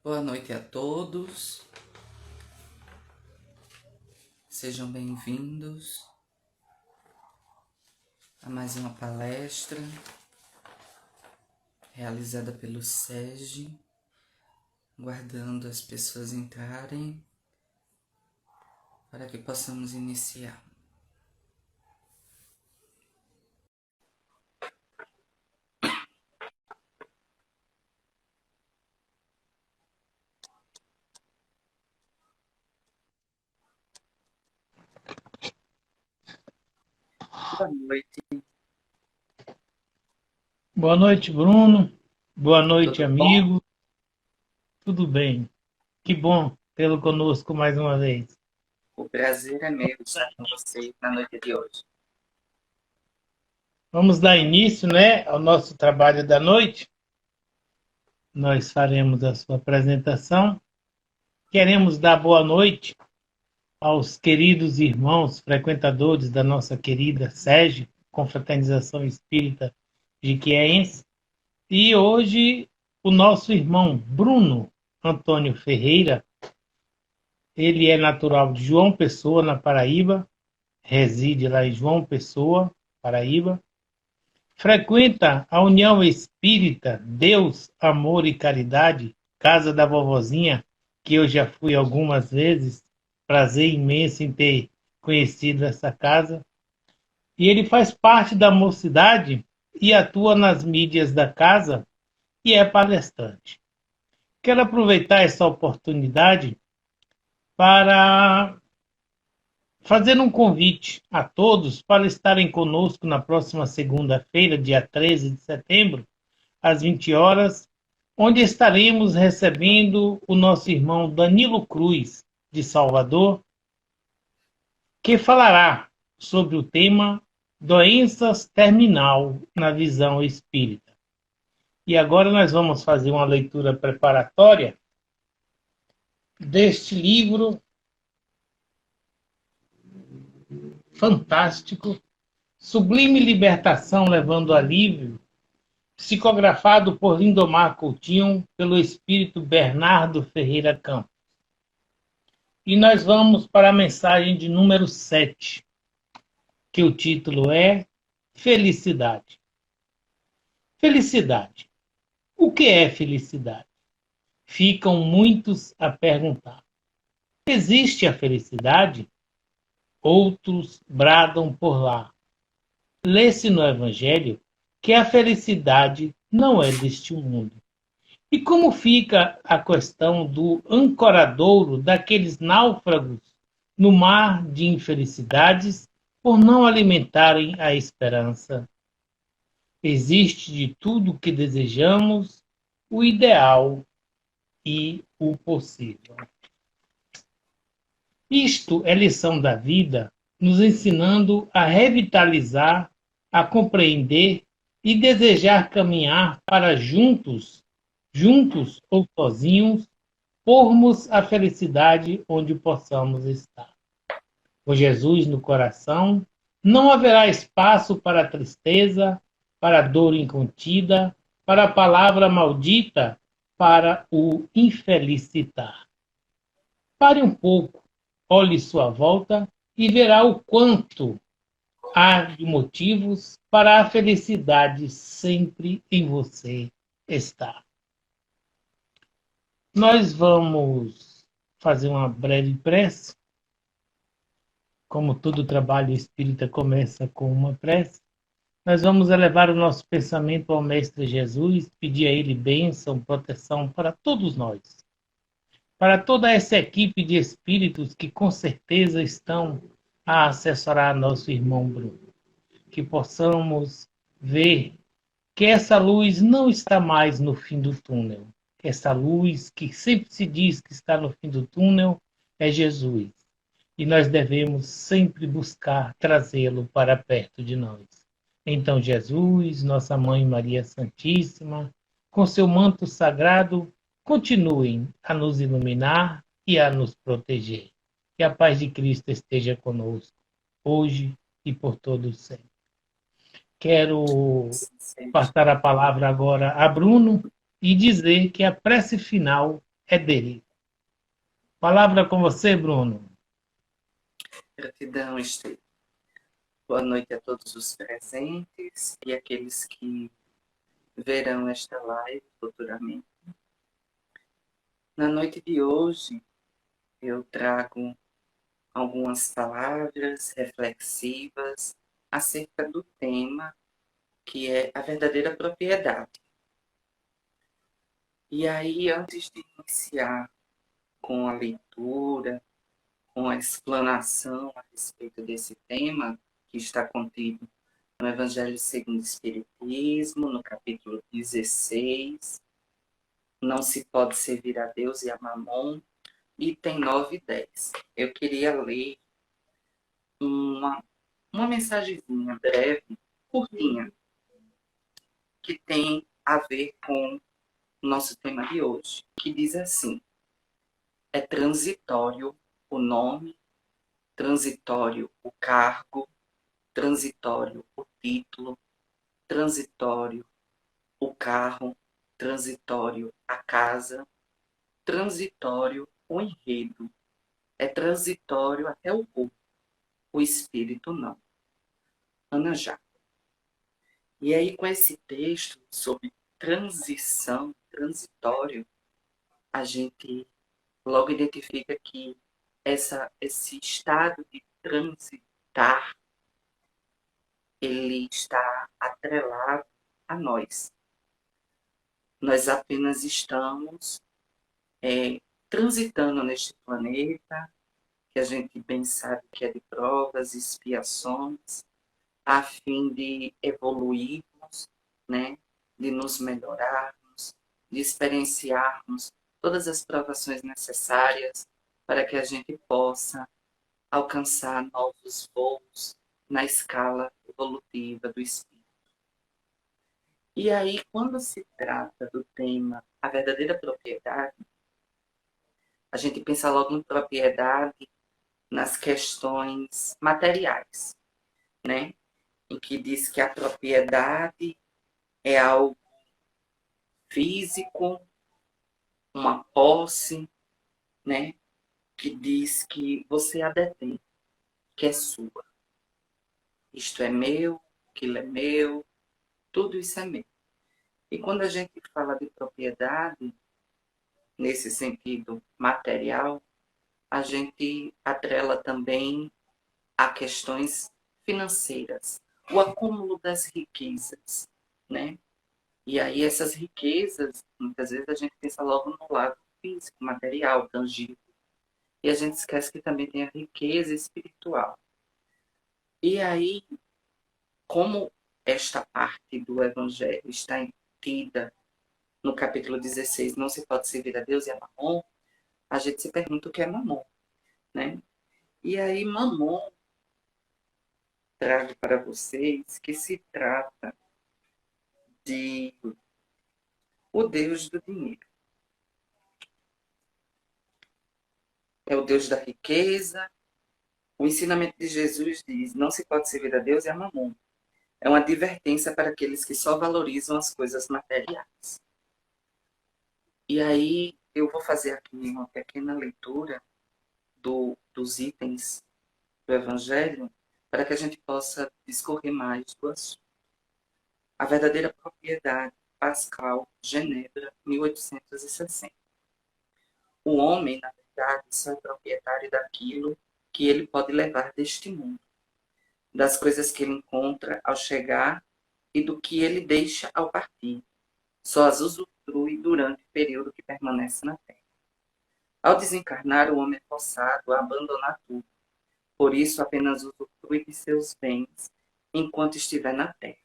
Boa noite a todos, sejam bem-vindos a mais uma palestra realizada pelo SEGE, guardando as pessoas entrarem para que possamos iniciar. Boa noite. Boa noite, Bruno. Boa noite, Tudo bom? amigo. Tudo bem? Que bom tê-lo conosco mais uma vez. O prazer é meu estar com vocês na noite de hoje. Vamos dar início, né, ao nosso trabalho da noite. Nós faremos a sua apresentação. Queremos dar boa noite aos queridos irmãos frequentadores da nossa querida SEGE, Confraternização Espírita Jiquiense. E hoje o nosso irmão Bruno Antônio Ferreira. Ele é natural de João Pessoa, na Paraíba, reside lá em João Pessoa, Paraíba. Frequenta a União Espírita Deus, Amor e Caridade, Casa da Vovozinha, que eu já fui algumas vezes. Prazer imenso em ter conhecido essa casa. E ele faz parte da mocidade e atua nas mídias da casa e é palestrante. Quero aproveitar essa oportunidade para fazer um convite a todos para estarem conosco na próxima segunda-feira, dia 13 de setembro, às 20 horas, onde estaremos recebendo o nosso irmão Danilo Cruz, de Salvador, que falará sobre o tema doenças terminal na visão espírita. E agora nós vamos fazer uma leitura preparatória deste livro fantástico, Sublime Libertação Levando Alívio, psicografado por Lindomar Coutinho, pelo espírito Bernardo Ferreira Campos. E nós vamos para a mensagem de número 7, que o título é Felicidade. Felicidade. O que é felicidade? Ficam muitos a perguntar. Existe a felicidade? Outros bradam por lá. Lê-se no Evangelho que a felicidade não é deste mundo. E como fica a questão do ancoradouro daqueles náufragos no mar de infelicidades por não alimentarem a esperança? Existe de tudo o que desejamos o ideal e o possível. Isto é lição da vida, nos ensinando a revitalizar, a compreender e desejar caminhar para juntos ou sozinhos, pormos a felicidade onde possamos estar. Com Jesus no coração, não haverá espaço para a tristeza, para a dor incontida, para a palavra maldita, para o infelicitar. Pare um pouco, olhe sua volta e verá o quanto há de motivos para a felicidade sempre em você estar. Nós vamos fazer uma breve prece. Como todo trabalho espírita começa com uma prece, nós vamos elevar o nosso pensamento ao Mestre Jesus, pedir a Ele bênção, proteção para todos nós, para toda essa equipe de espíritos que com certeza estão a assessorar nosso irmão Bruno. Que possamos ver que essa luz não está mais no fim do túnel. Essa luz que sempre se diz que está no fim do túnel é Jesus. E nós devemos sempre buscar trazê-lo para perto de nós. Então, Jesus, nossa Mãe Maria Santíssima, com seu manto sagrado, continuem a nos iluminar e a nos proteger. Que a paz de Cristo esteja conosco, hoje e por todo sempre. Quero passar a palavra agora a Bruno e dizer que a prece final é dele. Palavra com você, Bruno. Gratidão, Esther. Boa noite a todos os presentes e aqueles que verão esta live futuramente. Na noite de hoje, eu trago algumas palavras reflexivas acerca do tema que é a verdadeira propriedade. E aí, antes de iniciar com a leitura, com a explanação a respeito desse tema, que está contido no Evangelho segundo o Espiritismo, no capítulo 16, não se pode servir a Deus e a Mamon, item 9 e 10. Eu queria ler uma mensagenzinha breve, curtinha, que tem a ver com o nosso tema de hoje, que diz assim: é transitório o nome, transitório o cargo, transitório o título, transitório o carro, transitório a casa, transitório o enredo, é transitório até o corpo, o espírito não. Ana Já. E aí, com esse texto sobre transição, transitório, a gente logo identifica que esse estado de transitar, ele está atrelado a nós. Nós apenas estamos transitando neste planeta, que a gente bem sabe que é de provas, expiações, a fim de evoluirmos, né? De nos melhorarmos, de experienciarmos todas as provações necessárias para que a gente possa alcançar novos voos na escala evolutiva do espírito. E aí, quando se trata do tema a verdadeira propriedade, a gente pensa logo em propriedade nas questões materiais, né? Em que diz que a propriedade é algo físico, uma posse, né? Que diz que você a detém, que é sua. Isto é meu, aquilo é meu, tudo isso é meu. E quando a gente fala de propriedade, nesse sentido material, a gente atrela também a questões financeiras, o acúmulo das riquezas, né? E aí essas riquezas, muitas vezes a gente pensa logo no lado físico, material, tangível. E a gente esquece que também tem a riqueza espiritual. E aí, como esta parte do Evangelho está entendida no capítulo 16, não se pode servir a Deus e a Mamon, a gente se pergunta o que é Mamon, né? E aí, Mamon trago para vocês que se trata de o Deus do dinheiro. É o Deus da riqueza. O ensinamento de Jesus diz: não se pode servir a Deus e a Mamon. É uma advertência para aqueles que só valorizam as coisas materiais. E aí eu vou fazer aqui uma pequena leitura dos itens do Evangelho para que a gente possa discorrer mais do assunto. A verdadeira propriedade, Pascal, Genebra, 1860. O homem, na verdade, só é proprietário daquilo que ele pode levar deste mundo, das coisas que ele encontra ao chegar e do que ele deixa ao partir. Só as usufrui durante o período que permanece na terra. Ao desencarnar, o homem é forçado a abandonar tudo. Por isso, apenas usufrui de seus bens enquanto estiver na terra.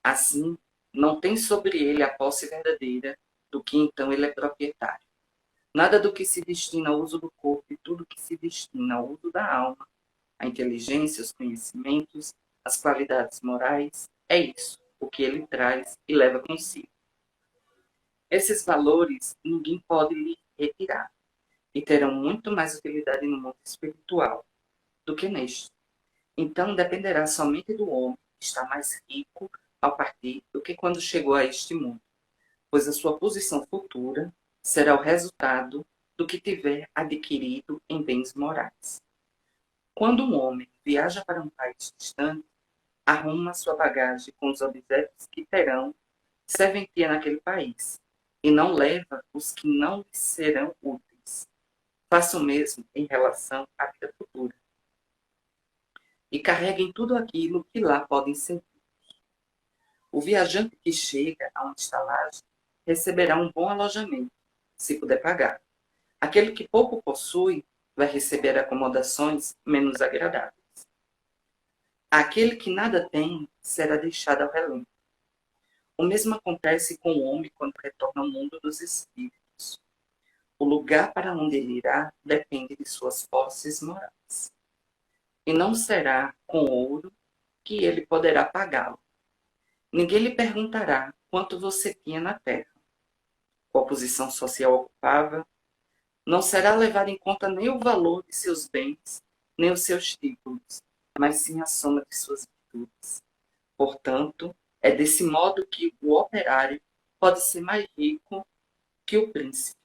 Assim, não tem sobre ele a posse verdadeira do que então ele é proprietário. Nada do que se destina ao uso do corpo e tudo que se destina ao uso da alma, a inteligência, os conhecimentos, as qualidades morais, é isso, o que ele traz e leva consigo. Esses valores ninguém pode lhe retirar e terão muito mais utilidade no mundo espiritual do que neste. Então dependerá somente do homem estar mais rico ao partir do que quando chegou a este mundo, pois a sua posição futura será o resultado do que tiver adquirido em bens morais. Quando um homem viaja para um país distante, arruma sua bagagem com os objetos que terão serventia naquele país, e não leva os que não lhe serão úteis. Faça o mesmo em relação à vida futura. E carreguem tudo aquilo que lá podem servir. O viajante que chega a uma estalagem receberá um bom alojamento, se puder pagar. Aquele que pouco possui vai receber acomodações menos agradáveis. Aquele que nada tem será deixado ao relento. O mesmo acontece com o homem quando retorna ao mundo dos espíritos. O lugar para onde ele irá depende de suas posses morais. E não será com ouro que ele poderá pagá-lo. Ninguém lhe perguntará quanto você tinha na terra, qual posição social ocupava. Não será levado em conta nem o valor de seus bens, nem os seus títulos, mas sim a soma de suas virtudes. Portanto, é desse modo que o operário pode ser mais rico que o príncipe.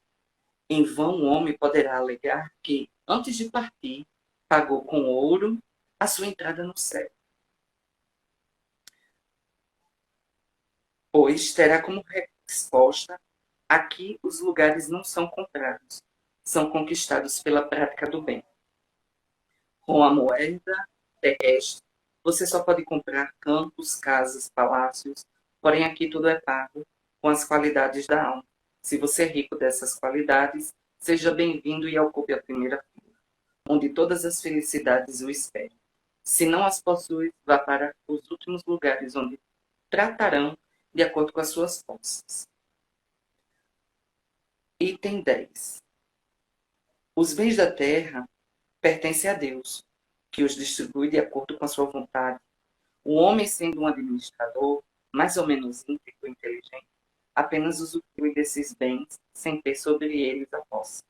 Em vão o homem poderá alegar que, antes de partir, pagou com ouro a sua entrada no céu, pois terá como resposta: aqui os lugares não são comprados, são conquistados pela prática do bem. Com a moeda terrestre, você só pode comprar campos, casas, palácios, porém aqui tudo é pago com as qualidades da alma. Se você é rico dessas qualidades, seja bem-vindo e ocupe a primeira fila, onde todas as felicidades o esperam. Se não as possui, vá para os últimos lugares, onde tratarão de acordo com as suas posses. Item 10. Os bens da terra pertencem a Deus, que os distribui de acordo com a sua vontade. O homem, sendo um administrador, mais ou menos íntegro e inteligente, apenas usufrui desses bens sem ter sobre eles a posse.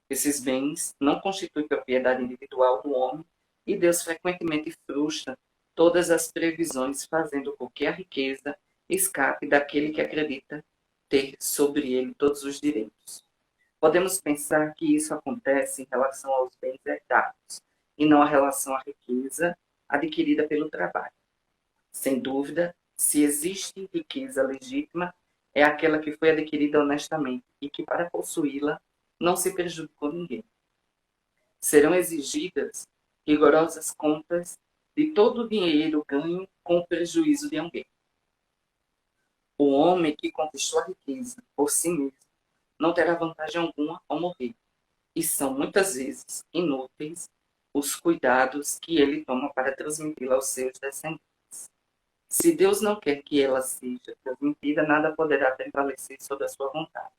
Esses bens não constituem propriedade individual do homem e Deus frequentemente frustra todas as previsões, fazendo com que a riqueza escape daquele que acredita ter sobre ele todos os direitos. Podemos pensar que isso acontece em relação aos bens herdados e não em relação à riqueza adquirida pelo trabalho. Sem dúvida, se existe riqueza legítima, é aquela que foi adquirida honestamente e que, para possuí-la, não se prejudicou ninguém. Serão exigidas rigorosas contas de todo o dinheiro ganho com o prejuízo de alguém. O homem que conquistou a riqueza por si mesmo não terá vantagem alguma ao morrer, e são muitas vezes inúteis os cuidados que ele toma para transmiti-la aos seus descendentes. Se Deus não quer que ela seja transmitida, nada poderá prevalecer sobre a sua vontade.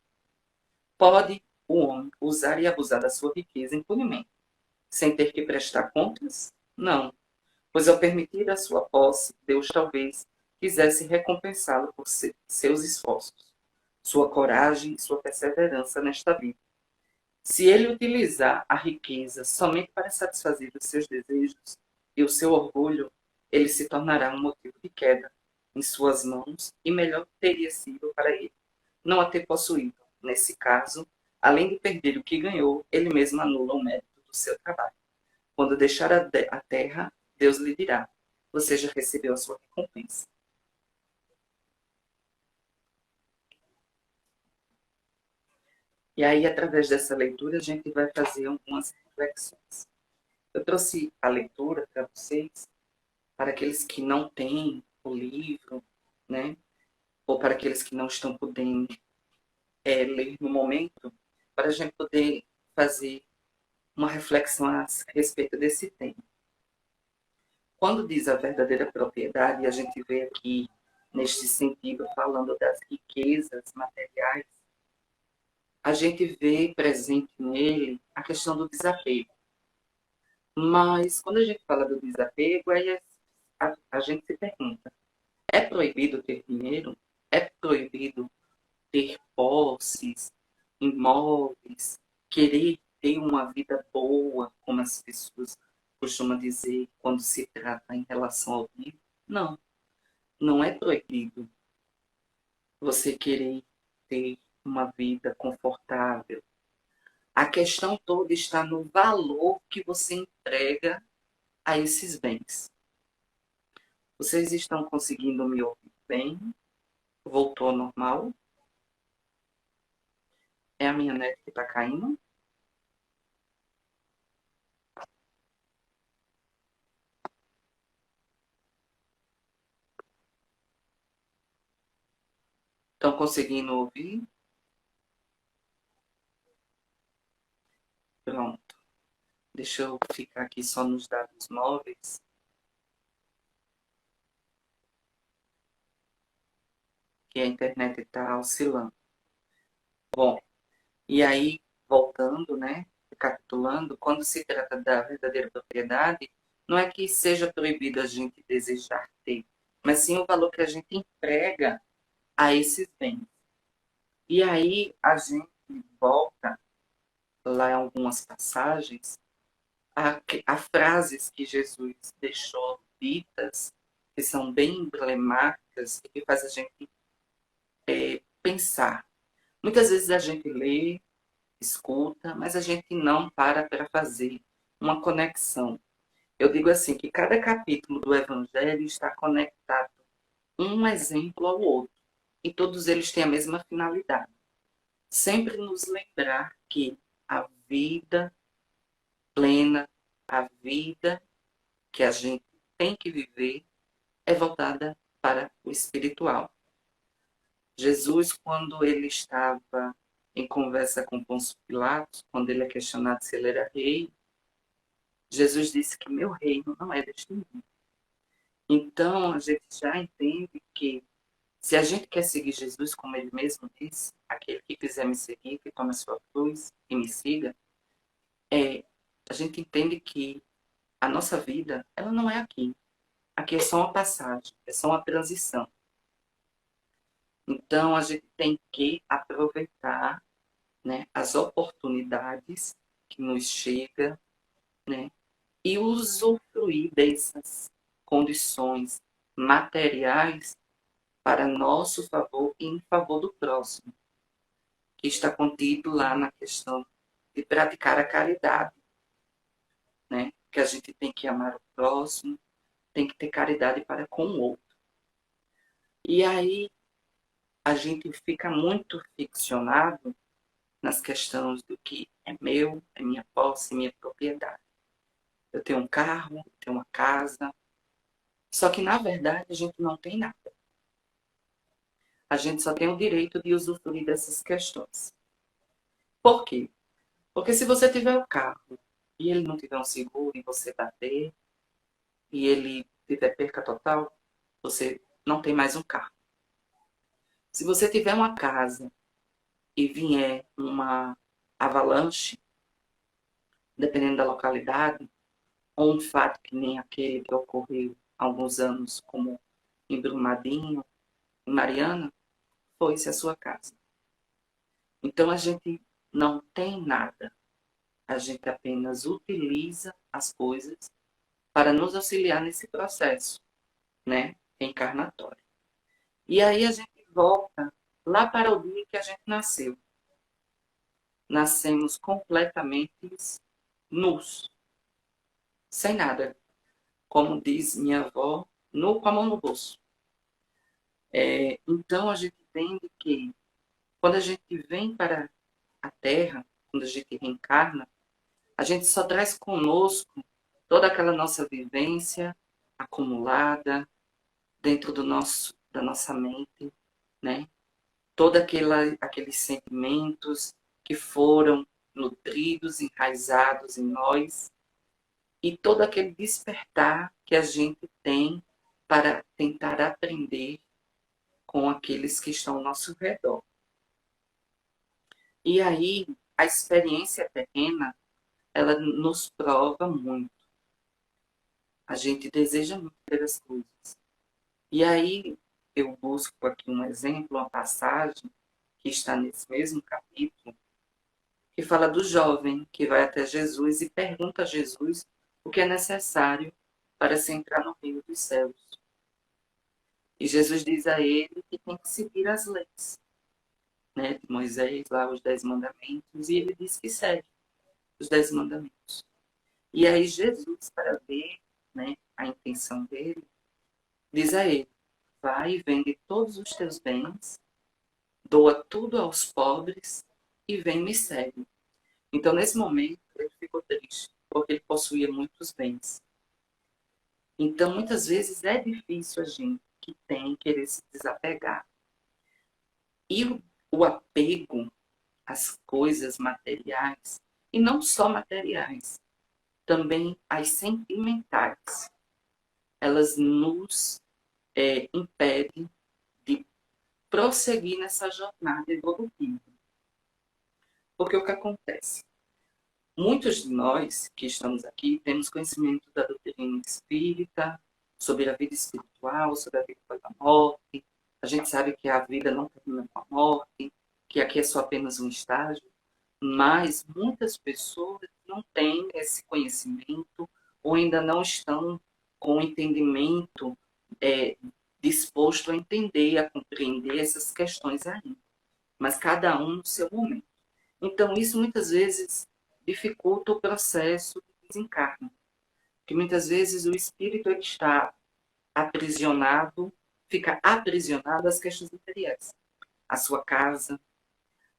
Pode o homem usar e abusar da sua riqueza impunemente, sem ter que prestar contas? Não, pois ao permitir a sua posse, Deus talvez quisesse recompensá-lo por seus esforços, sua coragem e sua perseverança nesta vida. Se ele utilizar a riqueza somente para satisfazer os seus desejos e o seu orgulho, ele se tornará um motivo de queda em suas mãos e melhor teria sido para ele não a ter possuído. Nesse caso, além de perder o que ganhou, ele mesmo anula o mérito do seu trabalho. Quando deixar a terra, Deus lhe dirá: você já recebeu a sua recompensa. E aí, através dessa leitura, a gente vai fazer algumas reflexões. Eu trouxe a leitura para vocês, para aqueles que não têm o livro, né? Ou para aqueles que não estão podendo ler no momento, para a gente poder fazer uma reflexão a respeito desse tema. Quando diz a verdadeira propriedade, a gente vê aqui, neste sentido, falando das riquezas materiais, a gente vê presente nele a questão do desapego. Mas, quando a gente fala do desapego, aí a gente se pergunta: é proibido ter dinheiro? É proibido ter posses, imóveis, querer ter uma vida boa, como as pessoas costumam dizer quando se trata em relação ao dinheiro? Não, não é proibido você querer ter uma vida confortável. A questão toda está no valor que você entrega a esses bens. Vocês estão conseguindo me ouvir bem? Voltou ao normal? É a minha neta que está caindo? Estão conseguindo ouvir? Pronto. Deixa eu ficar aqui só nos dados móveis. Que a internet está oscilando. Bom, e aí, voltando, né? Recapitulando, quando se trata da verdadeira propriedade, não é que seja proibido a gente desejar ter, mas sim o valor que a gente emprega a esses bens. E aí a gente volta lá em algumas passagens a frases que Jesus deixou ditas, que são bem emblemáticas e que faz a gente pensar. Muitas vezes a gente lê, escuta, mas a gente não para fazer uma conexão. Eu digo assim, que cada capítulo do Evangelho está conectado um exemplo ao outro. E todos eles têm a mesma finalidade. Sempre nos lembrar que a vida plena, a vida que a gente tem que viver, é voltada para o espiritual. Jesus, quando ele estava em conversa com Pôncio Pilatos, quando ele é questionado se ele era rei, Jesus disse que meu reino não é deste mundo. Então, a gente já entende que se a gente quer seguir Jesus, como ele mesmo disse, aquele que quiser me seguir, que tome a sua cruz e me siga, a gente entende que a nossa vida, ela não é aqui. Aqui é só uma passagem, é só uma transição. Então, a gente tem que aproveitar, né, as oportunidades que nos chegam, né, e usufruir dessas condições materiais para nosso favor e em favor do próximo, que está contido lá na questão de praticar a caridade, né? Que a gente tem que amar o próximo, tem que ter caridade para com o outro. E aí a gente fica muito ficcionado nas questões do que é meu, é minha posse, minha propriedade. Eu tenho um carro, eu tenho uma casa, só que na verdade a gente não tem nada. A gente só tem o direito de usufruir dessas questões. Por quê? Porque se você tiver o carro e ele não tiver um seguro e você bater e ele tiver perca total, você não tem mais um carro. Se você tiver uma casa e vier uma avalanche, dependendo da localidade, ou um fato que nem aquele que ocorreu há alguns anos, como em Brumadinho, em Mariana, foi-se a sua casa. Então a gente não tem nada. A gente apenas utiliza as coisas para nos auxiliar nesse processo, né, encarnatório. E aí a gente volta lá para o dia que a gente nasceu. Nascemos completamente nus, sem nada. Como diz minha avó, nu com a mão no bolso. Então a gente entende que quando a gente vem para a Terra, quando a gente reencarna, a gente só traz conosco toda aquela nossa vivência acumulada dentro da nossa mente, né? Todos aqueles sentimentos que foram nutridos, enraizados em nós e todo aquele despertar que a gente tem para tentar aprender com aqueles que estão ao nosso redor. E aí, a experiência terrena, ela nos prova muito. A gente deseja muito ver as coisas. E aí, eu busco aqui um exemplo, uma passagem que está nesse mesmo capítulo, que fala do jovem que vai até Jesus e pergunta a Jesus o que é necessário para se entrar no reino dos céus. E Jesus diz a ele que tem que seguir as leis. né, de Moisés, lá os 10 mandamentos, e ele diz que segue os 10 mandamentos. E aí Jesus, para ver, né, a intenção dele, diz a ele: vai e vende todos os teus bens, doa tudo aos pobres e vem me segue. Então, nesse momento, ele ficou triste, porque ele possuía muitos bens. Então, muitas vezes é difícil a gente que tem querer se desapegar. E o apego às coisas materiais, e não só materiais, também as sentimentais, elas nos impedem de prosseguir nessa jornada evolutiva. Porque o que acontece? Muitos de nós que estamos aqui temos conhecimento da doutrina espírita, sobre a vida espiritual, sobre a vida após a morte. A gente sabe que a vida não termina com a morte, que aqui é só apenas um estágio, mas muitas pessoas não têm esse conhecimento ou ainda não estão com o entendimento disposto a entender, a compreender essas questões ainda. Mas cada um no seu momento. Então, isso muitas vezes dificulta o processo de desencarne. Porque muitas vezes o espírito ele está aprisionado, fica aprisionado às questões materiais. A sua casa,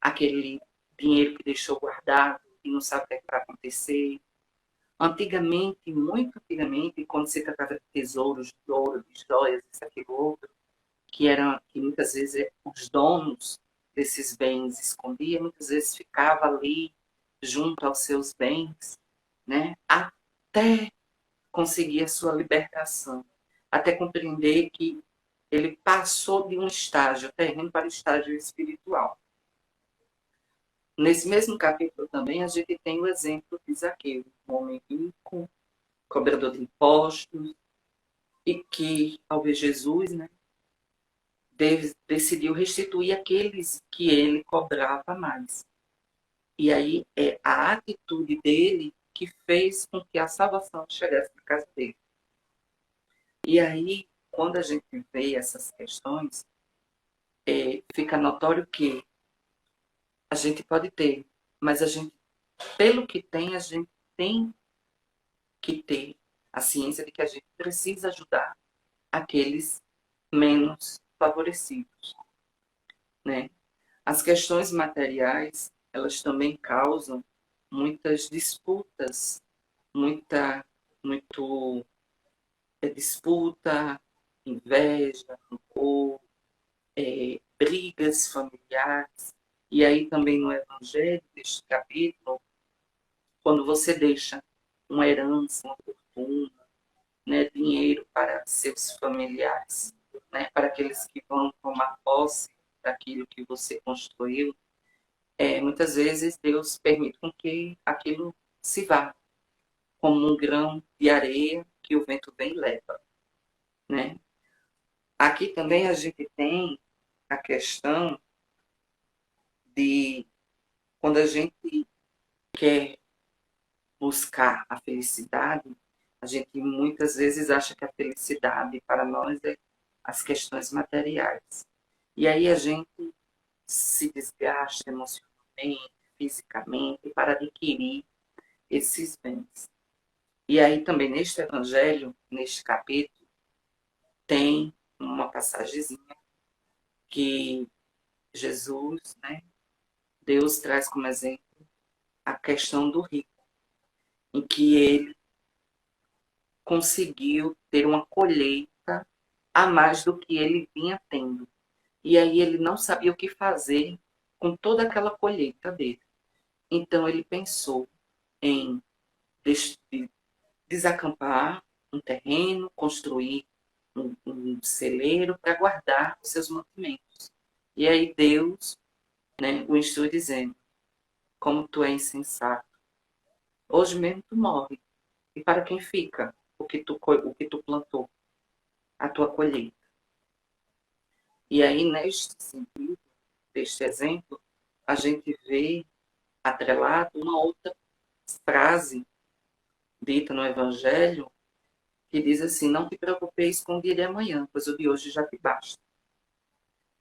aquele dinheiro que deixou guardado e não sabe o que é que vai acontecer. Antigamente, muito antigamente, quando se tratava de tesouros, de ouro, de joias, isso, aquilo, outro, que muitas vezes os donos desses bens escondiam, muitas vezes ficava ali junto aos seus bens, né? Até conseguir a sua libertação, até compreender que ele passou de um estágio terreno para o estágio espiritual. Nesse mesmo capítulo também a gente tem o exemplo de Zaqueu, um homem rico, cobrador de impostos, e que, ao ver Jesus, né, decidiu restituir aqueles que ele cobrava mais. E aí é a atitude dele que fez com que a salvação chegasse na casa dele. E aí, quando a gente vê essas questões, fica notório que a gente pode ter, mas a gente, pelo que tem, a gente tem que ter a ciência de que a gente precisa ajudar aqueles menos favorecidos, né? As questões materiais, elas também causam muitas disputas, muita muito disputa, inveja, rancor, brigas familiares. E aí também no Evangelho, neste capítulo, quando você deixa uma herança, uma fortuna, né, dinheiro para seus familiares, né, para aqueles que vão tomar posse daquilo que você construiu, muitas vezes Deus permite com que aquilo se vá, como um grão de areia que o vento vem e leva, né? Aqui também a gente tem a questão de quando a gente quer buscar a felicidade, a gente muitas vezes acha que a felicidade para nós é as questões materiais. E aí a gente se desgasta emocionalmente, fisicamente, para adquirir esses bens. E aí também neste evangelho, neste capítulo, tem uma passagemzinha que Jesus, né, Deus traz como exemplo a questão do rico, em que ele conseguiu ter uma colheita a mais do que ele vinha tendo. E aí ele não sabia o que fazer com toda aquela colheita dele. Então ele pensou em desacampar um terreno, construir um celeiro para guardar os seus mantimentos. E aí Deus, né, o instrui dizendo: como tu é insensato, hoje mesmo tu morre. E para quem fica o que tu plantou, a tua colheita? E aí, neste sentido, deste exemplo, a gente vê atrelado uma outra frase dita no Evangelho, que diz assim: não te preocupeis com o dia de amanhã, pois o de hoje já te basta.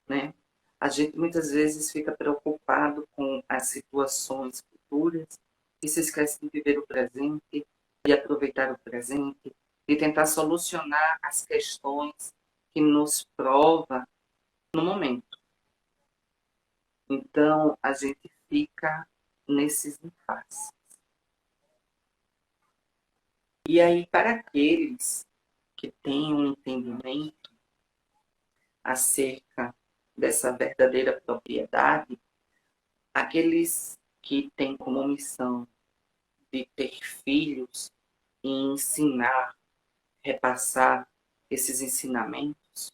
Né? A gente muitas vezes fica preocupado com as situações futuras e se esquece de viver o presente, de aproveitar o presente, de tentar solucionar as questões que nos prova no momento. Então, a gente fica nesses impasses. E aí, para aqueles que têm um entendimento acerca dessa verdadeira propriedade, aqueles que têm como missão de ter filhos e ensinar, repassar esses ensinamentos,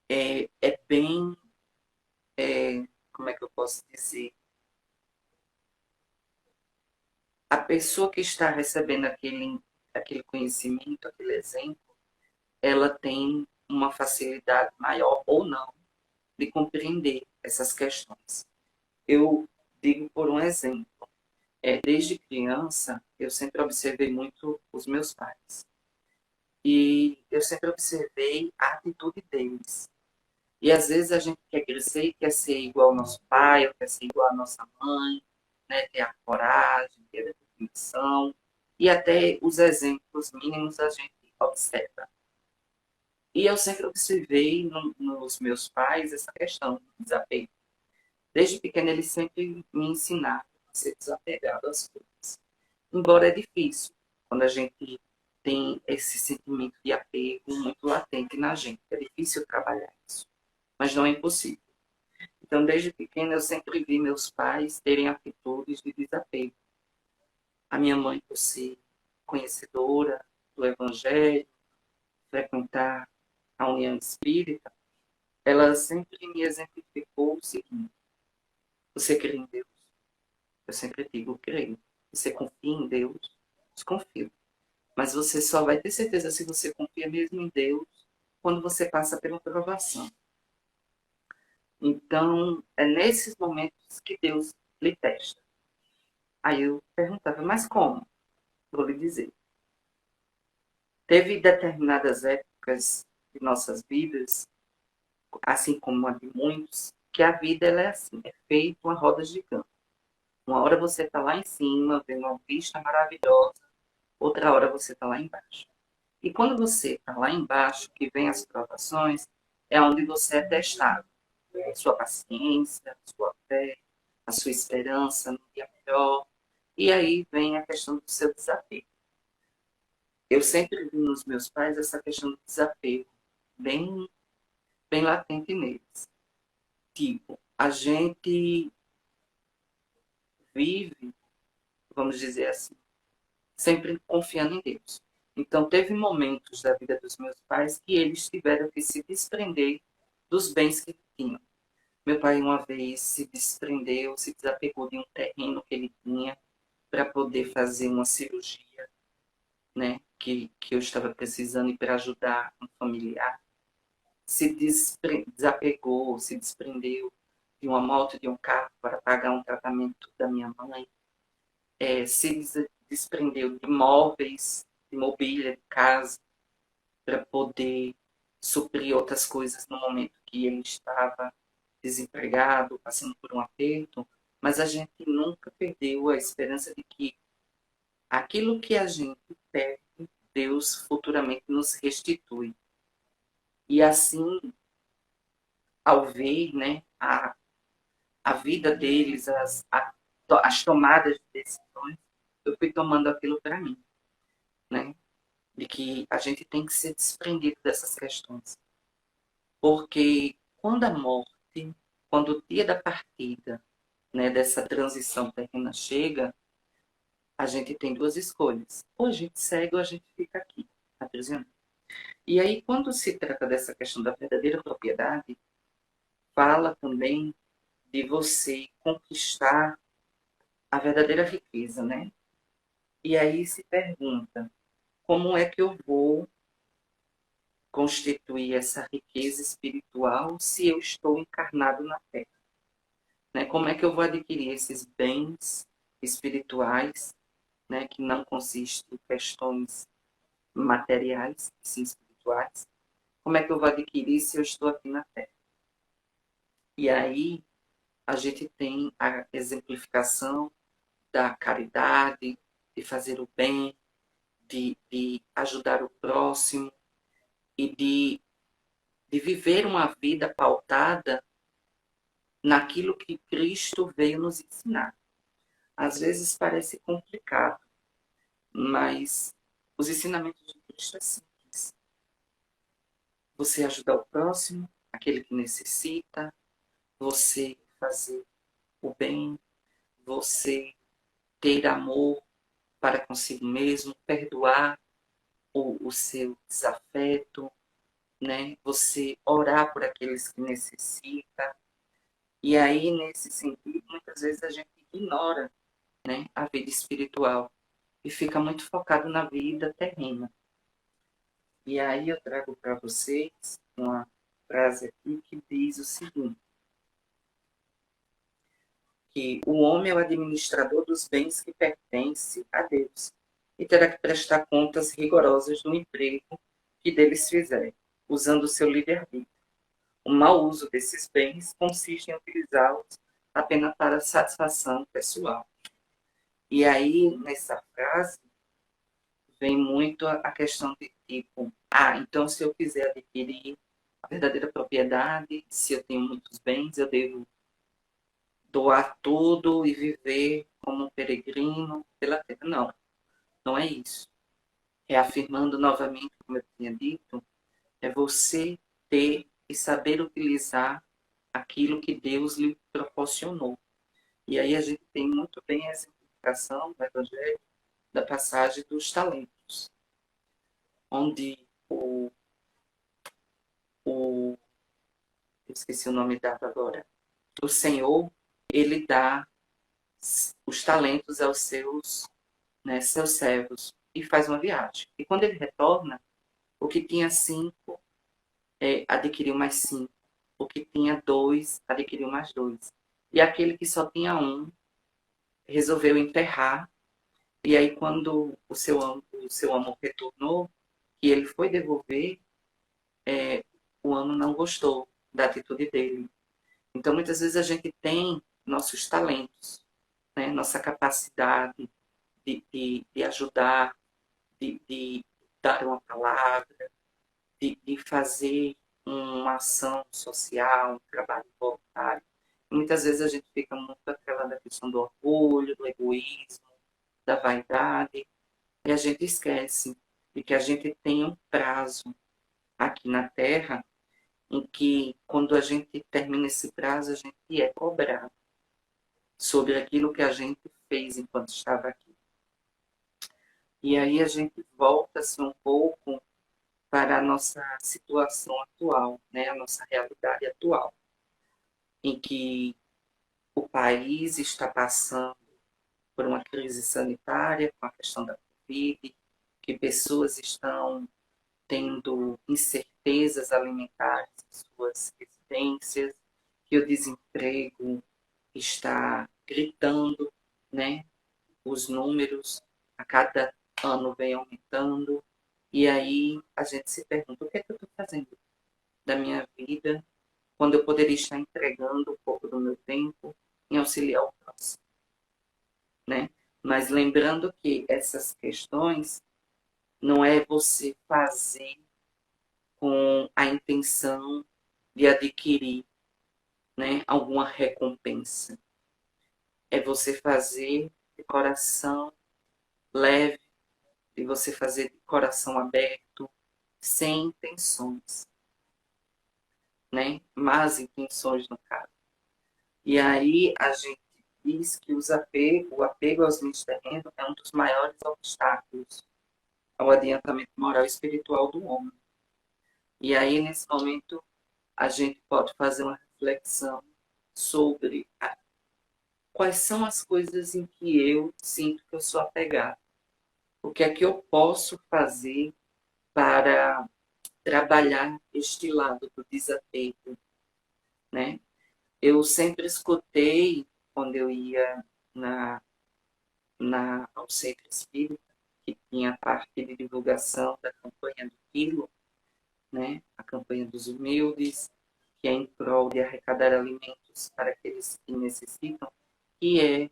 é bem, como é que eu posso dizer? A pessoa que está recebendo aquele conhecimento, aquele exemplo, ela tem uma facilidade maior ou não de compreender essas questões. Eu digo por um exemplo. Desde criança, eu sempre observei muito os meus pais. E eu sempre observei a atitude deles. E às vezes a gente quer crescer e quer ser igual ao nosso pai, ou quer ser igual à nossa mãe, né? Ter a coragem, ter a determinação. E até os exemplos mínimos a gente observa. E eu sempre observei nos meus pais essa questão do desapego. Desde pequeno, eles sempre me ensinaram a ser desapegado às coisas. Embora é difícil, quando a gente tem esse sentimento de apego muito latente na gente. É difícil trabalhar isso, mas não é impossível. Então, desde pequena, eu sempre vi meus pais terem atitudes de desapego. A minha mãe, por ser conhecedora do Evangelho, frequentar a União Espírita, ela sempre me exemplificou o seguinte: você crê em Deus? Eu sempre digo, creio. Você confia em Deus? Desconfio. Mas você só vai ter certeza se você confia mesmo em Deus quando você passa pela provação. Então, é nesses momentos que Deus lhe testa. Aí eu perguntava, mas como? Vou lhe dizer. Teve determinadas épocas de nossas vidas, assim como a de muitos, que a vida ela é assim, é feita uma roda gigante. Uma hora você está lá em cima, vendo uma vista maravilhosa, outra hora você está lá embaixo. E quando você está lá embaixo, que vem as provações, é onde você é testado. Sua paciência, sua fé, a sua esperança no dia melhor. E aí vem a questão do seu desapego. Eu sempre vi nos meus pais essa questão do desapego bem, bem latente neles. Tipo, a gente vive, vamos dizer assim, sempre confiando em Deus. Então, teve momentos da vida dos meus pais que eles tiveram que se desprender dos bens que tinham. Meu pai, uma vez, se desprendeu, se desapegou de um terreno que ele tinha para poder fazer uma cirurgia, né, que eu estava precisando e para ajudar um familiar. Desapegou, se desprendeu de uma moto, de um carro para pagar um tratamento da minha mãe. Se desprendeu de móveis, de mobília, de casa, para poder suprir outras coisas no momento que ele estava desempregado, passando por um aperto, mas a gente nunca perdeu a esperança de que aquilo que a gente perde, Deus futuramente nos restitui. E assim, ao ver, né, a vida deles, as tomadas de decisões, eu fui tomando aquilo para mim, né? De que a gente tem que ser desprendido dessas questões. Porque quando a morte, quando o dia da partida, né, dessa transição terrena chega, a gente tem duas escolhas. Ou a gente segue ou a gente fica aqui, aprisionado. E aí, quando se trata dessa questão da verdadeira propriedade, fala também de você conquistar a verdadeira riqueza, né? E aí se pergunta, como é que eu vou constituir essa riqueza espiritual se eu estou encarnado na Terra? Né? Como é que eu vou adquirir esses bens espirituais, né, que não consistem em questões materiais, sim espirituais? Como é que eu vou adquirir se eu estou aqui na Terra? E aí a gente tem a exemplificação da caridade, de fazer o bem, de ajudar o próximo e de viver uma vida pautada naquilo que Cristo veio nos ensinar. Às vezes parece complicado, mas os ensinamentos de Cristo é simples. Você ajudar o próximo, aquele que necessita, você fazer o bem, você ter amor para consigo mesmo, perdoar o seu desafeto, né? Você orar por aqueles que necessitam. E aí, nesse sentido, muitas vezes a gente ignora, né, a vida espiritual e fica muito focado na vida terrena. E aí eu trago para vocês uma frase aqui que diz o seguinte, que o homem é o administrador dos bens que pertencem a Deus e terá que prestar contas rigorosas do emprego que deles fizer, usando o seu livre-arbítrio. O mau uso desses bens consiste em utilizá-los apenas para satisfação pessoal. E aí, nessa frase, vem muito a questão de tipo, então se eu quiser adquirir a verdadeira propriedade, se eu tenho muitos bens, eu devo doar tudo e viver como um peregrino pela terra. Não, não é isso. Reafirmando novamente, como eu tinha dito, é você ter e saber utilizar aquilo que Deus lhe proporcionou. E aí a gente tem muito bem a exemplificação do Evangelho da passagem dos talentos, onde o eu esqueci o nome dado agora, o Senhor, ele dá os talentos aos seus, né, seus servos e faz uma viagem. E quando ele retorna, o que tinha 5 adquiriu mais 5. O que tinha 2 adquiriu mais 2. E aquele que só tinha 1 resolveu enterrar. E aí, quando o seu amo retornou, e ele foi devolver, o amo não gostou da atitude dele. Então, muitas vezes a gente tem nossos talentos, né? Nossa capacidade de ajudar, de dar uma palavra, de fazer uma ação social, um trabalho voluntário. E muitas vezes a gente fica muito naquela da questão do orgulho, do egoísmo, da vaidade, e a gente esquece de que a gente tem um prazo aqui na Terra em que, quando a gente termina esse prazo, a gente é cobrado sobre aquilo que a gente fez enquanto estava aqui. E aí a gente volta-se um pouco para a nossa situação atual, né? A nossa realidade atual, em que o país está passando por uma crise sanitária com a questão da Covid, que pessoas estão tendo incertezas alimentares em suas residências, que o desemprego está gritando, né? Os números a cada ano vem aumentando. E aí a gente se pergunta, o que é que eu estou fazendo da minha vida quando eu poderia estar entregando um pouco do meu tempo em auxiliar o próximo, né? Mas lembrando que essas questões não é você fazer com a intenção de adquirir, né, alguma recompensa. É você fazer de coração leve, de você fazer de coração aberto, sem intenções, né? Más intenções no caso. E aí a gente diz que o apego aos bens terrenos é um dos maiores obstáculos ao adiantamento moral e espiritual do homem. E aí, nesse momento, a gente pode fazer uma reflexão sobre quais são as coisas em que eu sinto que eu sou apegado. O que é que eu posso fazer para trabalhar este lado do desapego, né? Eu sempre escutei, quando eu ia ao centro espírita, que tinha a parte de divulgação da campanha do Quilo, né? A campanha dos humildes, que é em prol de arrecadar alimentos para aqueles que necessitam, que é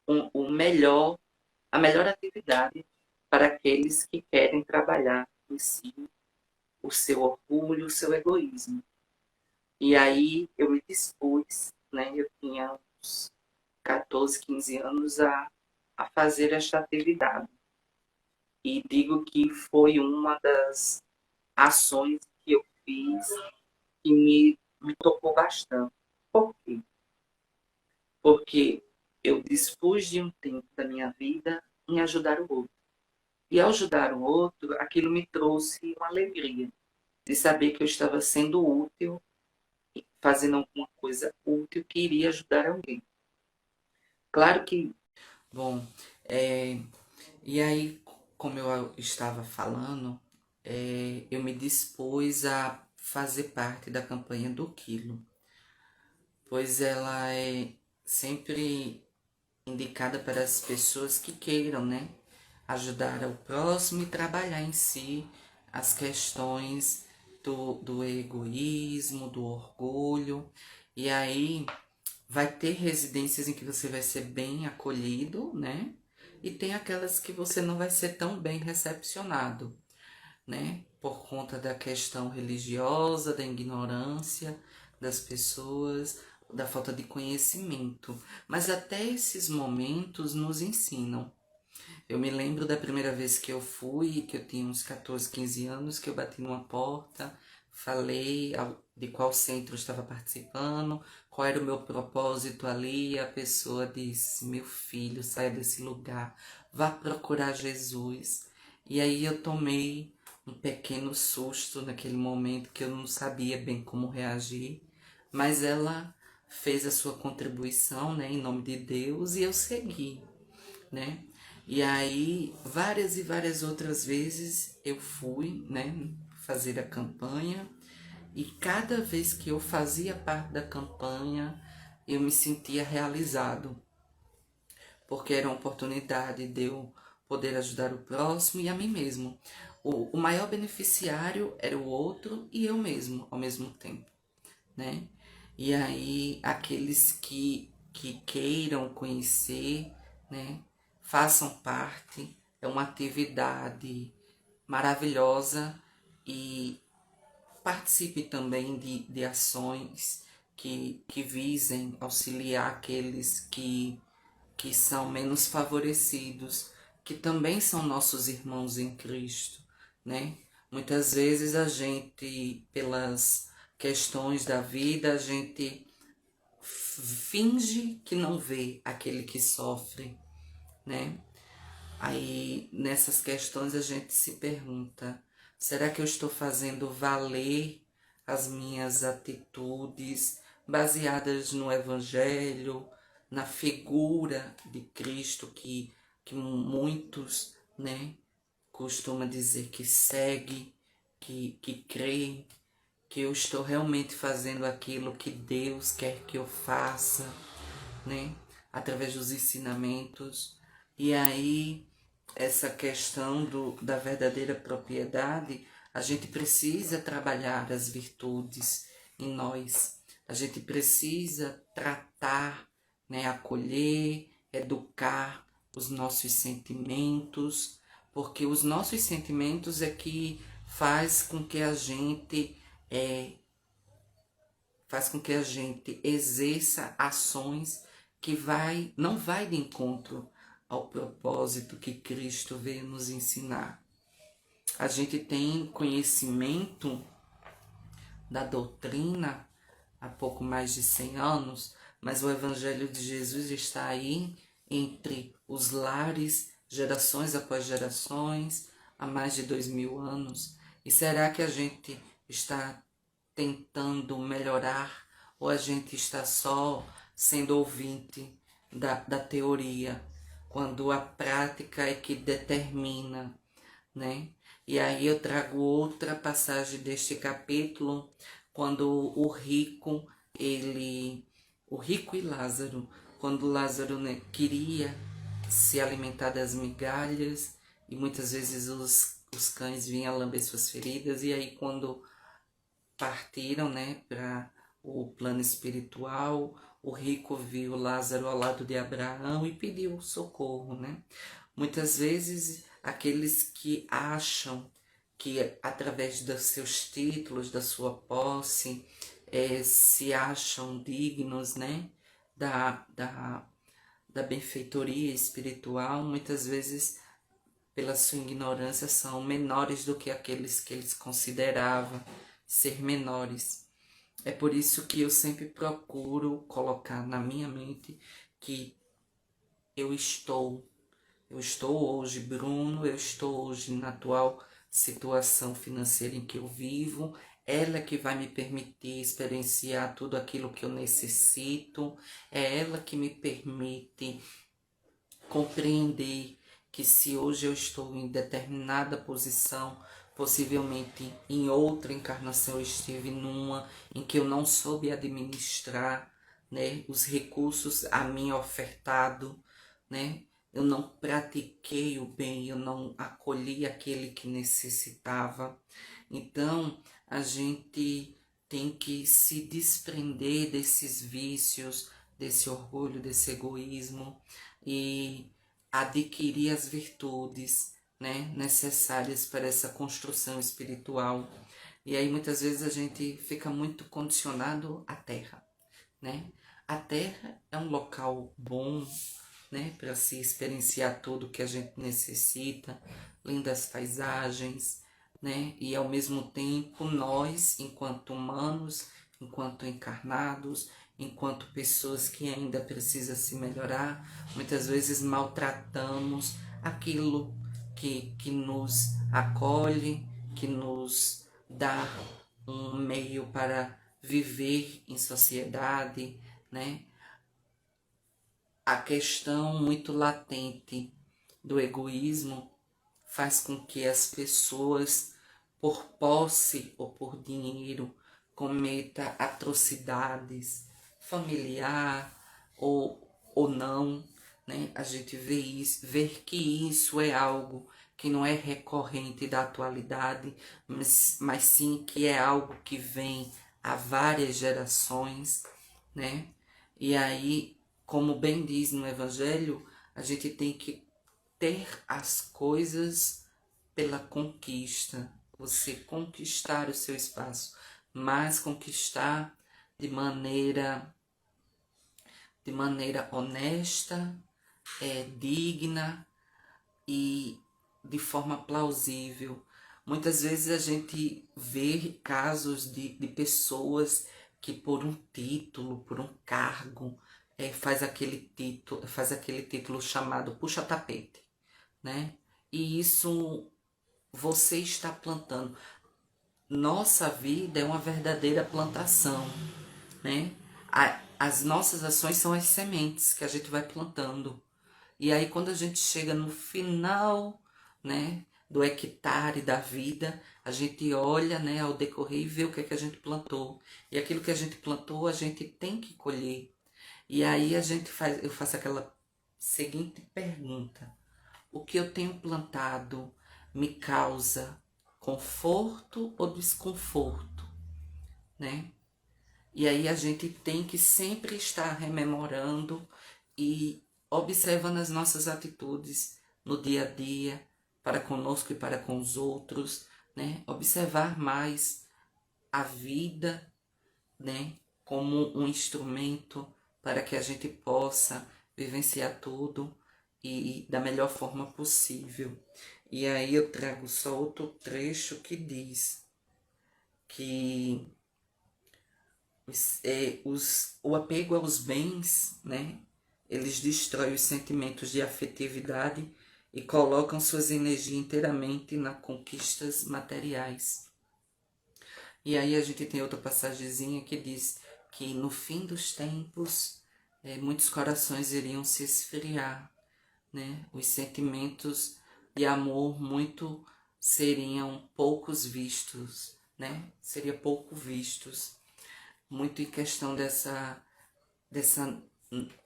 o melhor, a melhor atividade para aqueles que querem trabalhar em si o seu orgulho, o seu egoísmo. E aí eu me dispus, né, eu tinha uns 14, 15 anos a fazer esta atividade. E digo que foi uma das ações que eu fiz que me tocou bastante. Por quê? Porque eu dispus de um tempo da minha vida em ajudar o outro. E ao ajudar o outro, aquilo me trouxe uma alegria de saber que eu estava sendo útil, fazendo alguma coisa útil que iria ajudar alguém. Claro que, bom, é, e aí, como eu estava falando, eu me dispus a fazer parte da campanha do Quilo, pois ela é sempre indicada para as pessoas que queiram, né, ajudar ao próximo e trabalhar em si as questões do egoísmo, do orgulho. E aí vai ter residências em que você vai ser bem acolhido, né? E tem aquelas que você não vai ser tão bem recepcionado, né? Por conta da questão religiosa, da ignorância das pessoas, da falta de conhecimento. Mas até esses momentos nos ensinam. Eu me lembro da primeira vez que eu fui, que eu tinha uns 14, 15 anos, que eu bati numa porta, falei de qual centro eu estava participando, qual era o meu propósito ali, e a pessoa disse: meu filho, saia desse lugar, vá procurar Jesus. E aí eu tomei um pequeno susto naquele momento que eu não sabia bem como reagir, mas ela fez a sua contribuição, né, em nome de Deus, e eu segui, né? E aí, várias e várias outras vezes eu fui, né, fazer a campanha, e cada vez que eu fazia parte da campanha, eu me sentia realizado, porque era uma oportunidade de eu poder ajudar o próximo e a mim mesmo. O maior beneficiário era o outro e eu mesmo, ao mesmo tempo, né? E aí, aqueles que queiram conhecer, né, façam parte, é uma atividade maravilhosa e participe também de ações que visem auxiliar aqueles que são menos favorecidos, que também são nossos irmãos em Cristo, né? Muitas vezes a gente, pelas questões da vida, a gente finge que não vê aquele que sofre, né? Aí nessas questões a gente se pergunta: será que eu estou fazendo valer as minhas atitudes baseadas no Evangelho, na figura de Cristo que muitos, né, costuma dizer que segue, que crê, que eu estou realmente fazendo aquilo que Deus quer que eu faça, né? Através dos ensinamentos. E aí, essa questão da verdadeira propriedade, a gente precisa trabalhar as virtudes em nós. A gente precisa tratar, né? Acolher, educar os nossos sentimentos, porque os nossos sentimentos é que faz com que a gente é, faz com que a gente exerça ações que não vai de encontro ao propósito que Cristo veio nos ensinar. A gente tem conhecimento da doutrina há pouco mais de 100 anos, mas o Evangelho de Jesus está aí entre os lares, gerações após gerações, há mais de 2000 anos. E será que a gente está tentando melhorar ou a gente está só sendo ouvinte da teoria, quando a prática é que determina, né? E aí eu trago outra passagem deste capítulo, quando o rico e Lázaro, quando Lázaro, né, queria se alimentar das migalhas e muitas vezes os cães vinham lamber suas feridas, e aí quando partiram, né, para o plano espiritual. O rico viu Lázaro ao lado de Abraão e pediu socorro, né? Muitas vezes aqueles que acham que através dos seus títulos, da sua posse, se acham dignos, né, da benfeitoria espiritual, muitas vezes, pela sua ignorância, são menores do que aqueles que eles consideravam ser menores. É por isso que eu sempre procuro colocar na minha mente que eu estou hoje, Bruno, eu estou hoje na atual situação financeira em que eu vivo. Ela é que vai me permitir experienciar tudo aquilo que eu necessito. É ela que me permite compreender que se hoje eu estou em determinada posição, possivelmente em outra encarnação eu estive numa em que eu não soube administrar, né, os recursos a mim ofertado, né? Eu não pratiquei o bem, eu não acolhi aquele que necessitava. Então, a gente tem que se desprender desses vícios, desse orgulho, desse egoísmo e adquirir as virtudes, né, necessárias para essa construção espiritual. E aí muitas vezes a gente fica muito condicionado à terra, né? A terra é um local bom, né, para se experienciar tudo que a gente necessita, lindas paisagens, né? E ao mesmo tempo nós, enquanto humanos, enquanto encarnados, enquanto pessoas que ainda precisam se melhorar, muitas vezes maltratamos aquilo que nos acolhe, que nos dá um meio para viver em sociedade, né? A questão muito latente do egoísmo faz com que as pessoas, por posse ou por dinheiro, cometa atrocidades, familiar ou não, né? A gente ver que isso é algo que não é recorrente da atualidade, mas sim que é algo que vem há várias gerações, né? E aí, como bem diz no Evangelho, a gente tem que ter as coisas pela conquista, você conquistar o seu espaço, mas conquistar de maneira honesta, digna e de forma plausível. Muitas vezes a gente vê casos de pessoas que por um título, por um cargo, faz aquele título chamado puxa-tapete, né? E isso você está plantando. Nossa vida é uma verdadeira plantação, né? As nossas ações são as sementes que a gente vai plantando. E aí quando a gente chega no final, né, do hectare da vida, a gente olha, né, ao decorrer e vê o que é que a gente plantou. E aquilo que a gente plantou, a gente tem que colher. E aí eu faço aquela seguinte pergunta: o que eu tenho plantado me causa conforto ou desconforto, né? E aí a gente tem que sempre estar rememorando e observando as nossas atitudes no dia a dia, para conosco e para com os outros, né? Observar mais a vida, né, como um instrumento para que a gente possa vivenciar tudo e da melhor forma possível. E aí eu trago só outro trecho que diz que o apego aos bens, né, eles destroem os sentimentos de afetividade e colocam suas energias inteiramente nas conquistas materiais. E aí a gente tem outra passagemzinha que diz que no fim dos tempos muitos corações iriam se esfriar, né? Os sentimentos de amor muito seriam poucos vistos, né? Seria pouco vistos, muito em questão dessa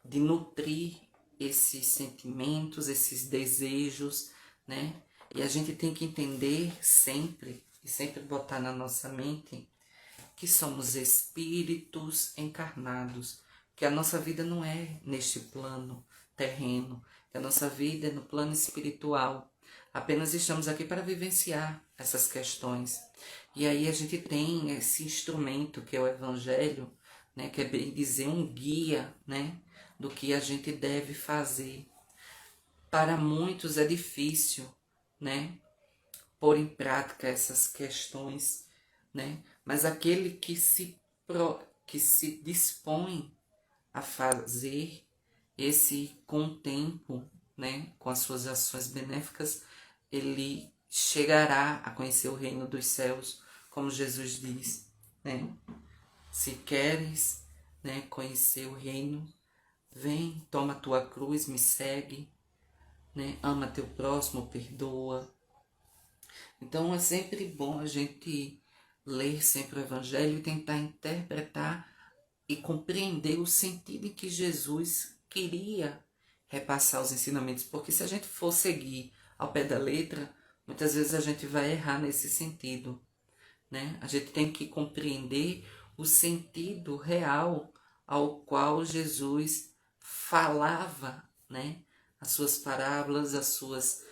de nutrir esses sentimentos, esses desejos, né? E a gente tem que entender sempre e sempre botar na nossa mente que somos espíritos encarnados, que a nossa vida não é neste plano terreno, que a nossa vida é no plano espiritual. Apenas estamos aqui para vivenciar essas questões. E aí a gente tem esse instrumento que é o Evangelho, né, que é bem dizer um guia, né, do que a gente deve fazer. Para muitos é difícil, né, pôr em prática essas questões, né, mas aquele que se dispõe a fazer esse com o tempo, né, com as suas ações benéficas, ele chegará a conhecer o reino dos céus, como Jesus diz, né? Se queres, né, conhecer o reino, vem, toma a tua cruz, me segue, né? Ama teu próximo, perdoa. Então é sempre bom a gente ler sempre o Evangelho e tentar interpretar e compreender o sentido em que Jesus queria repassar os ensinamentos, porque se a gente for seguir ao pé da letra, muitas vezes a gente vai errar nesse sentido, né? A gente tem que compreender o sentido real ao qual Jesus falava, né? As suas parábolas, as suas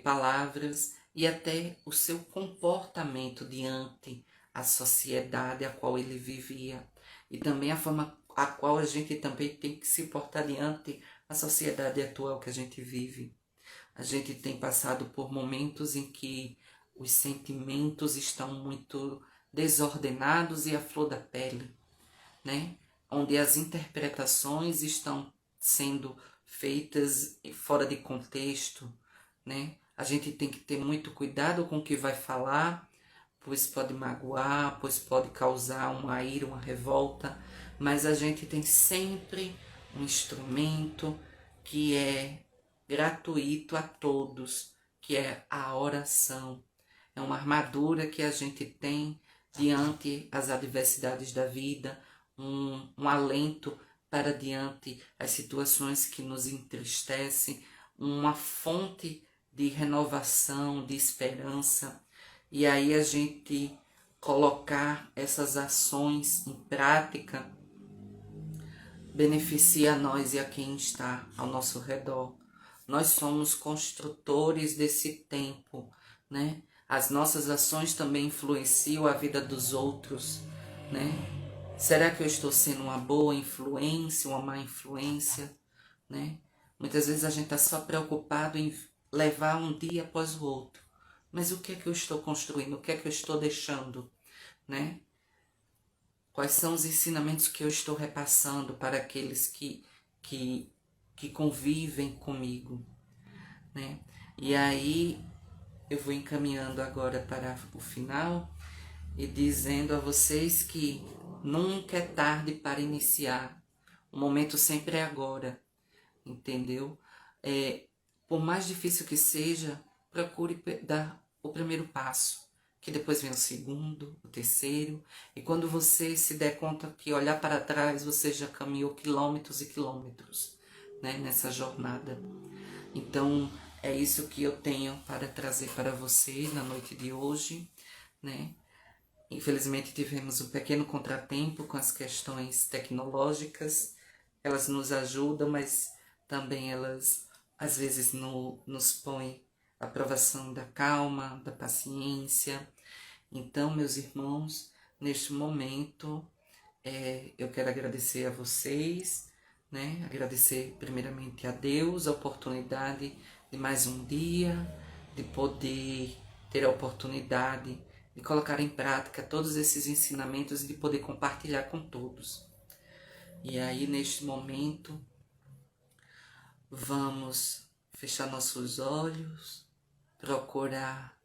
palavras e até o seu comportamento diante a sociedade a qual ele vivia e também a forma a qual a gente também tem que se portar diante a sociedade atual que a gente vive. A gente tem passado por momentos em que os sentimentos estão muito desordenados e à flor da pele, né? Onde as interpretações estão sendo feitas fora de contexto, né? A gente tem que ter muito cuidado com o que vai falar, pois pode magoar, pois pode causar uma ira, uma revolta, mas a gente tem sempre um instrumento que é gratuito a todos, que é a oração. É uma armadura que a gente tem diante as adversidades da vida, um alento para diante as situações que nos entristecem, uma fonte de renovação, de esperança. E aí a gente colocar essas ações em prática beneficia a nós e a quem está ao nosso redor. Nós somos construtores desse tempo, né? As nossas ações também influenciam a vida dos outros, né? Será que eu estou sendo uma boa influência, uma má influência, né? Muitas vezes a gente está só preocupado em levar um dia após o outro. Mas o que é que eu estou construindo? O que é que eu estou deixando, né? Quais são os ensinamentos que eu estou repassando para aqueles que convivem comigo, né? E aí eu vou encaminhando agora para o final e dizendo a vocês que nunca é tarde para iniciar. O momento sempre é agora, entendeu? Por mais difícil que seja, procure dar o primeiro passo, que depois vem o segundo, o terceiro, e quando você se der conta que olhar para trás, você já caminhou quilômetros e quilômetros, né, nessa jornada. Então, é isso que eu tenho para trazer para você na noite de hoje, né? Infelizmente tivemos um pequeno contratempo com as questões tecnológicas, elas nos ajudam, mas também elas às vezes nos põem a provação da calma, da paciência. Então, meus irmãos, neste momento eu quero agradecer a vocês, né? Agradecer primeiramente a Deus a oportunidade de mais um dia, de poder ter a oportunidade de colocar em prática todos esses ensinamentos e de poder compartilhar com todos. E aí, neste momento, vamos fechar nossos olhos, procurar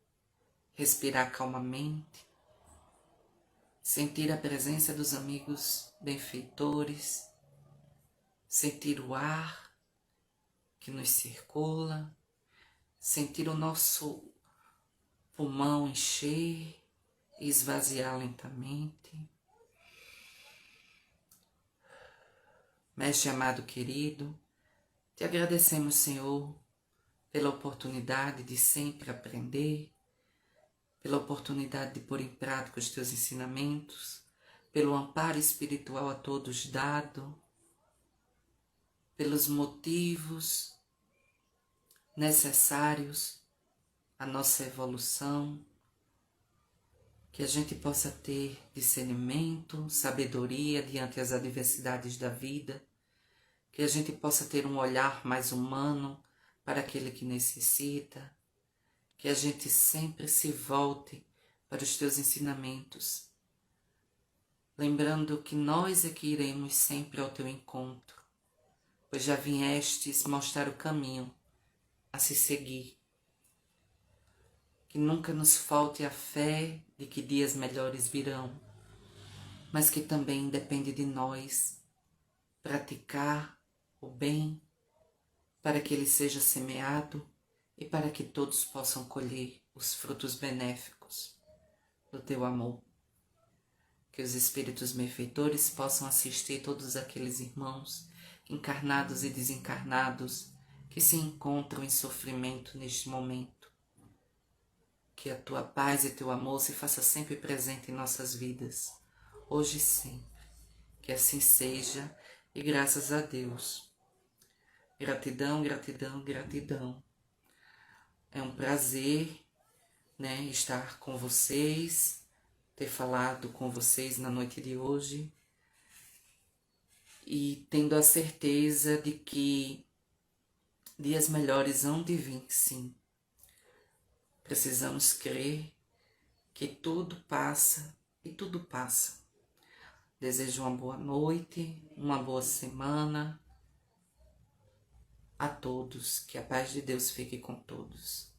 respirar calmamente, sentir a presença dos amigos benfeitores, sentir o ar que nos circula, sentir o nosso pulmão encher e esvaziar lentamente. Mestre amado querido, te agradecemos, Senhor, pela oportunidade de sempre aprender, pela oportunidade de pôr em prática os teus ensinamentos, pelo amparo espiritual a todos dado, pelos motivos necessários à nossa evolução, que a gente possa ter discernimento, sabedoria diante das adversidades da vida, que a gente possa ter um olhar mais humano para aquele que necessita, que a gente sempre se volte para os teus ensinamentos, lembrando que nós é que iremos sempre ao teu encontro, pois já viestes mostrar o caminho a se seguir. Que nunca nos falte a fé de que dias melhores virão, mas que também depende de nós praticar o bem para que ele seja semeado e para que todos possam colher os frutos benéficos do teu amor. Que os espíritos benfeitores possam assistir todos aqueles irmãos encarnados e desencarnados que se encontram em sofrimento neste momento. Que a tua paz e teu amor se faça sempre presente em nossas vidas, hoje e sempre. Que assim seja, e graças a Deus. Gratidão, gratidão, gratidão. É um prazer, estar com vocês, ter falado com vocês na noite de hoje e tendo a certeza de que dias melhores hão de vir, sim. Precisamos crer que tudo passa e tudo passa. Desejo uma boa noite, uma boa semana a todos. Que a paz de Deus fique com todos.